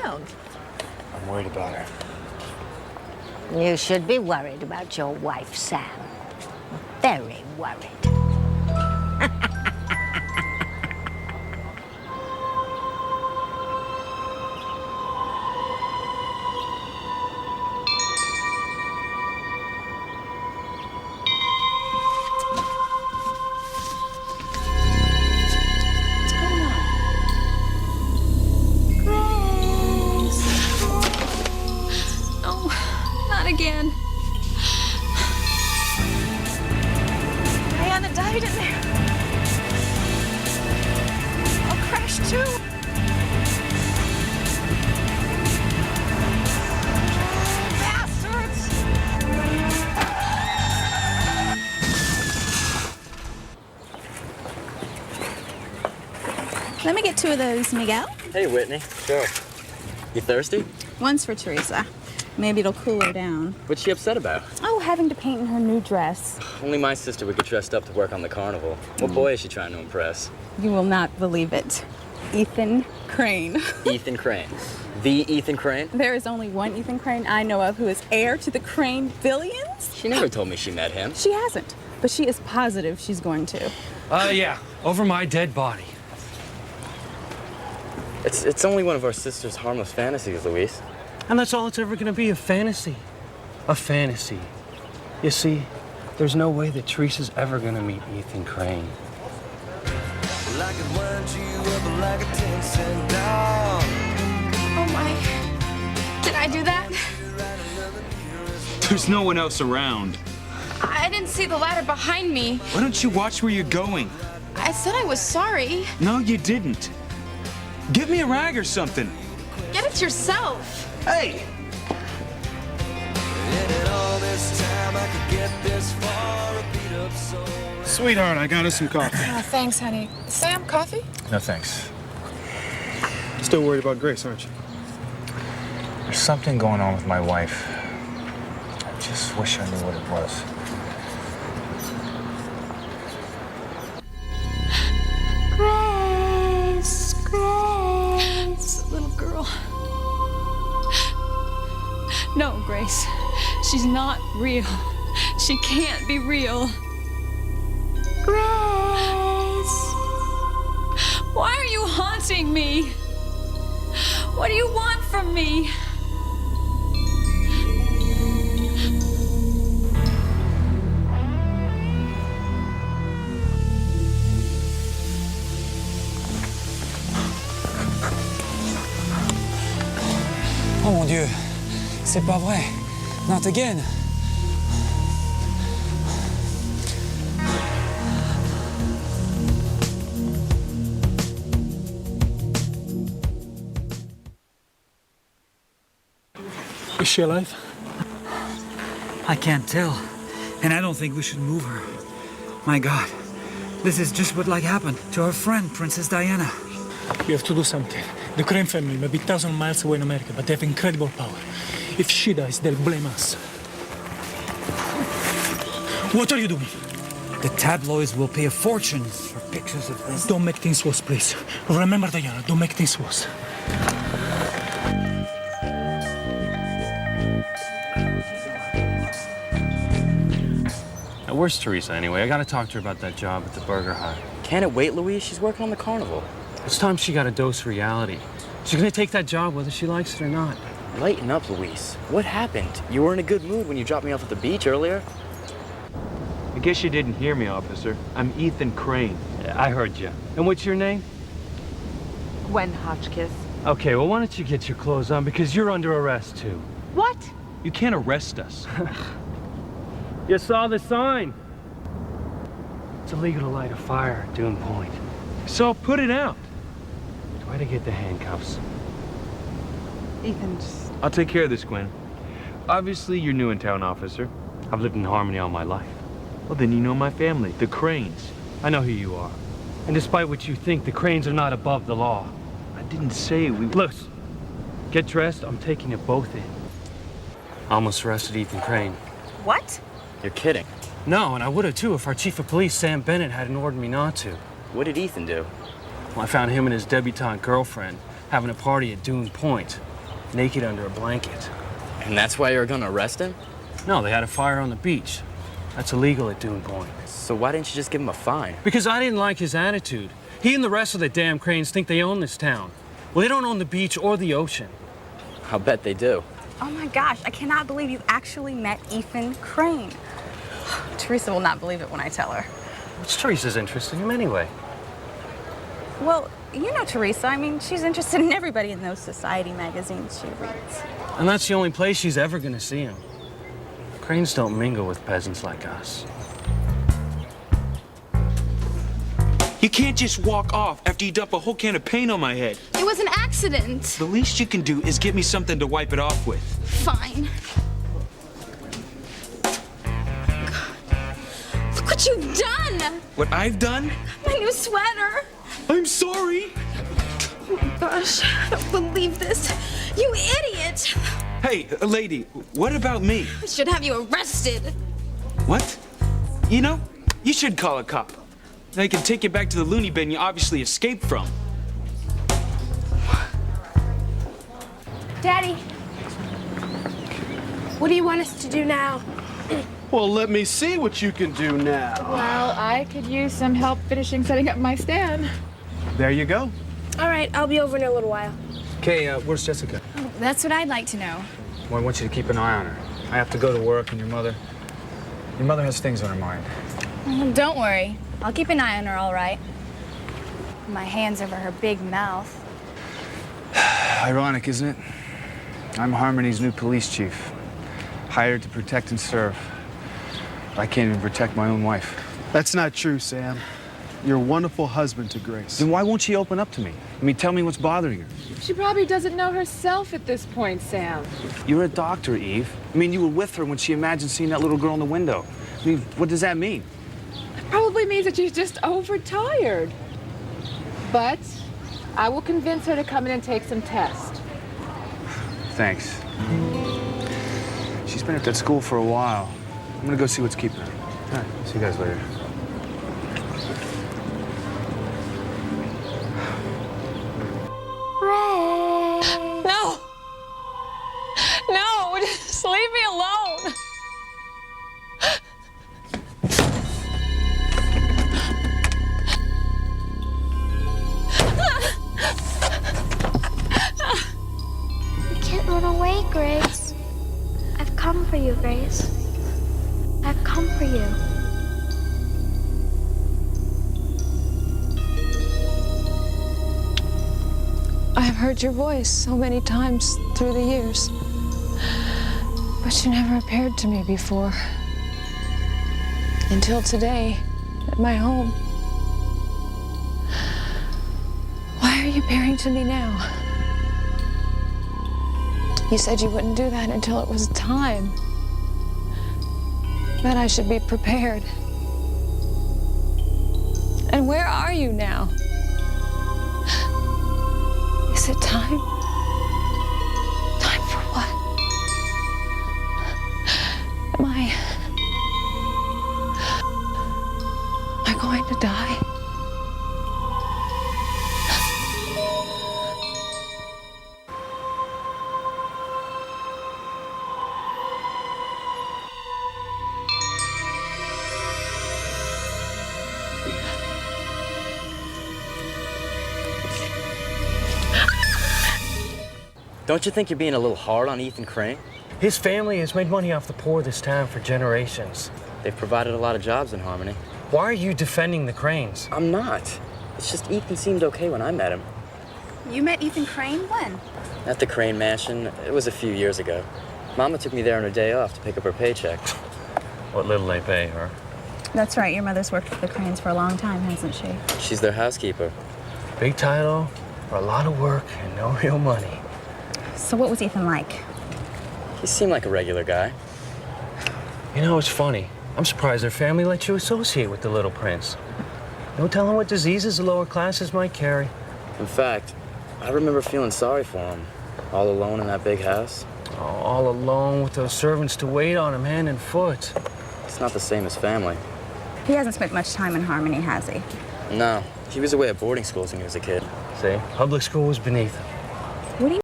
down? I'm worried about her. You should be worried about your wife, Sam. Very worried. Again. Diana died in there. I'll crash too. Bastards! Let me get 2 of those, Miguel. Hey, Whitney. Sure. You thirsty? One's for Teresa. Maybe it'll cool her down. What's she upset about? Oh, having to paint in her new dress. Only my sister would get dressed up to work on the carnival. What boy is she trying to impress? You will not believe it. Ethan Crane. Ethan Crane. The Ethan Crane? There is only one Ethan Crane I know of who is heir to the Crane billions. She never told me she met him. She hasn't, but she is positive she's going to. Yeah, over my dead body. It's only one of our sister's harmless fantasies, Louise. And that's all it's ever gonna be, a fantasy. A fantasy. You see, there's no way that Teresa's ever gonna meet Ethan Crane. Oh my. Did I do that? There's no one else around. I didn't see the ladder behind me. Why don't you watch where you're going? I said I was sorry. No, you didn't. Get me a rag or something. Get it yourself. Hey! Sweetheart, I got us some coffee. Oh, thanks, honey. Sam, coffee? No, thanks. Still worried about Grace, aren't you? There's something going on with my wife. I just wish I knew what it was. Grace, Grace. Little girl. No, Grace. She's not real. She can't be real. Grace. Why are you haunting me? What do you want from me? Oh mon Dieu, c'est pas vrai. Not again. Is she alive? I can't tell. And I don't think we should move her. My God, this is just what happened to our friend, Princess Diana. We have to do something. The Crane family may be 1,000 miles away in America, but they have incredible power. If she dies, they'll blame us. What are you doing? The tabloids will pay a fortune for pictures of this. Don't make things worse, please. Remember, Diana, don't make things worse. Now, where's Teresa, anyway? I gotta talk to her about that job at the Burger Hut. Can it wait, Louise? She's working on the carnival. It's time she got a dose of reality. She's gonna take that job whether she likes it or not. Lighten up, Louise. What happened? You were in a good mood when you dropped me off at the beach earlier. I guess you didn't hear me, officer. I'm Ethan Crane. I heard you. And what's your name? Gwen Hotchkiss. Okay, well, why don't you get your clothes on, because you're under arrest, too. What? You can't arrest us. You saw the sign. It's illegal to light a fire at Dune Point. So put it out. Try to get the handcuffs. Ethan, just... I'll take care of this, Gwen. Obviously, you're new in town, officer. I've lived in Harmony all my life. Well, then you know my family, the Cranes. I know who you are. And despite what you think, the Cranes are not above the law. I didn't say we... Look, get dressed. I'm taking you both in. I almost arrested Ethan Crane. What? You're kidding. No, and I would have too if our chief of police, Sam Bennett, hadn't ordered me not to. What did Ethan do? Well, I found him and his debutante girlfriend having a party at Dune Point, naked under a blanket. And that's why you were gonna arrest him? No, they had a fire on the beach. That's illegal at Dune Point. So why didn't you just give him a fine? Because I didn't like his attitude. He and the rest of the damn Cranes think they own this town. Well, they don't own the beach or the ocean. I'll bet they do. Oh my gosh, I cannot believe you actually met Ethan Crane. Teresa will not believe it when I tell her. What's Teresa's interest in him anyway? Well, you know Teresa. I mean, she's interested in everybody in those society magazines she reads. And that's the only place she's ever gonna see him. Cranes don't mingle with peasants like us. You can't just walk off after you dump a whole can of paint on my head. It was an accident. The least you can do is give me something to wipe it off with. Fine. Look what you've done! What I've done? My new sweater. I'm sorry. Oh my gosh, I don't believe this. You idiot! Hey, lady, what about me? I should have you arrested. What? You know, you should call a cop. They can take you back to the loony bin you obviously escaped from. Daddy, what do you want us to do now? Well, let me see what you can do now. Well, I could use some help finishing setting up my stand. There you go. All right, I'll be over in a little while. Okay, where's Jessica? That's what I'd like to know. Well, I want you to keep an eye on her. I have to go to work, and your mother has things on her mind. Don't worry. I'll keep an eye on her, all right. My hand's over her big mouth. Ironic, isn't it? I'm Harmony's new police chief, hired to protect and serve. I can't even protect my own wife. That's not true, Sam. You're a wonderful husband to Grace. Then why won't she open up to me? I mean, tell me what's bothering her. She probably doesn't know herself at this point, Sam. You're a doctor, Eve. I mean, you were with her when she imagined seeing that little girl in the window. I mean, what does that mean? Probably means that she's just overtired. But I will convince her to come in and take some tests. Thanks. She's been at that school for a while. I'm gonna go see what's keeping her. All right, see you guys later. No! No! Just leave me alone! You can't run away, Grace. I've come for you, Grace. I've come for you. I've heard your voice so many times through the years, but you never appeared to me before. Until today, at my home. Why are you appearing to me now? You said you wouldn't do that until it was time. That I should be prepared. And where are you now? Is it time? Time for what? Am I going to die? Don't you think you're being a little hard on Ethan Crane? His family has made money off the poor of this town for generations. They've provided a lot of jobs in Harmony. Why are you defending the Cranes? I'm not. It's just Ethan seemed okay when I met him. You met Ethan Crane when? At the Crane Mansion. It was a few years ago. Mama took me there on her day off to pick up her paycheck. What little they pay her. That's right. Your mother's worked for the Cranes for a long time, hasn't she? She's their housekeeper. Big title, for a lot of work, and no real money. So what was Ethan like? He seemed like a regular guy. You know, it's funny. I'm surprised their family let you associate with the little prince. No telling what diseases the lower classes might carry. In fact, I remember feeling sorry for him, all alone in that big house. Oh, all alone with those servants to wait on him hand and foot. It's not the same as family. He hasn't spent much time in Harmony, has he? No, he was away at boarding schools when he was a kid. See, public school was beneath him. What do you